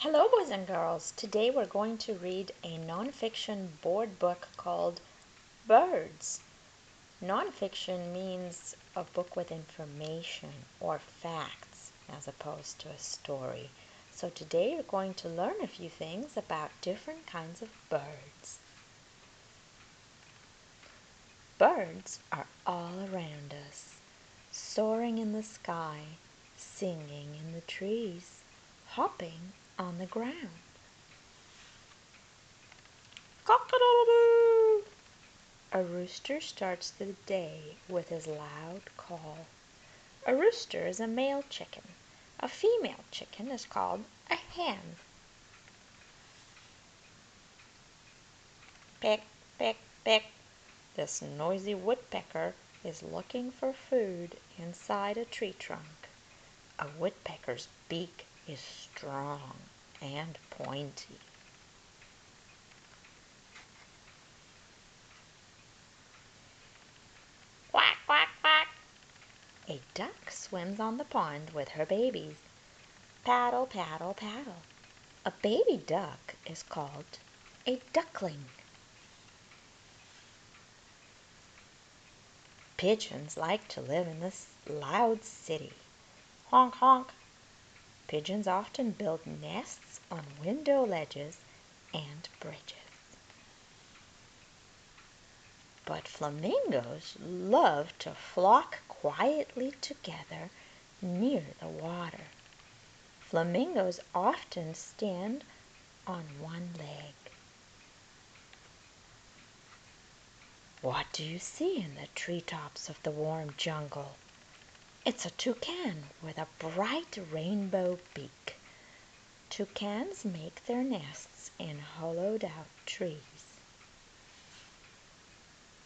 Hello, boys and girls. Today we're going to read a nonfiction board book called Birds. Nonfiction means a book with information or facts as opposed to a story. So today you're going to learn a few things about different kinds of birds. Birds are all around us, soaring in the sky, singing in the trees, hopping on the ground. Cock-a-doodle-doo! A rooster starts the day with his loud call. A rooster is a male chicken. A female chicken is called a hen. Peck, peck, peck. This noisy woodpecker is looking for food inside a tree trunk. A woodpecker's beak is strong and pointy. Quack, quack, quack. A duck swims on the pond with her babies. Paddle, paddle, paddle. A baby duck is called a duckling. Pigeons like to live in this loud city. Honk, honk. Pigeons often build nests on window ledges and bridges. But flamingos love to flock quietly together near the water. Flamingos often stand on one leg. What do you see in the treetops of the warm jungle? It's a toucan with a bright rainbow beak. Toucans make their nests in hollowed-out trees.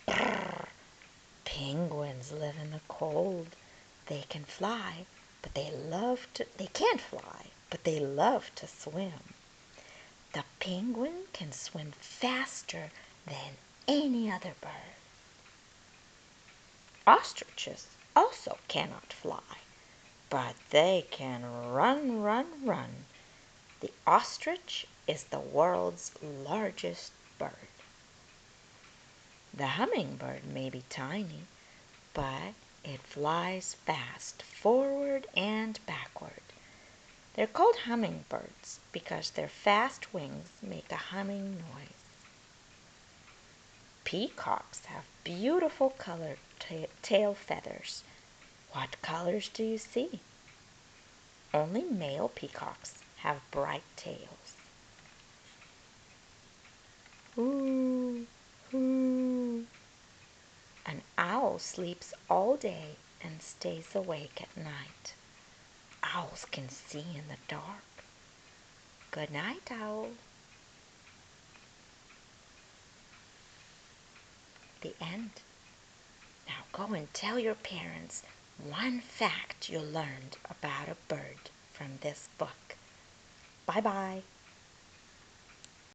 Brrr! Penguins live in the cold. They can't fly, but they love to swim. The penguin can swim faster than any other bird. Ostriches also cannot fly, but they can run, run, run. The ostrich is the world's largest bird. The hummingbird may be tiny, but it flies fast forward and backward. They're called hummingbirds because their fast wings make a humming noise. Peacocks have beautiful colored tail feathers. What colors do you see? Only male peacocks have bright tails. Hoo, hoo. An owl sleeps all day and stays awake at night. Owls can see in the dark. Good night, owl. The end. Now go and tell your parents one fact you learned about a bird from this book. Bye-bye.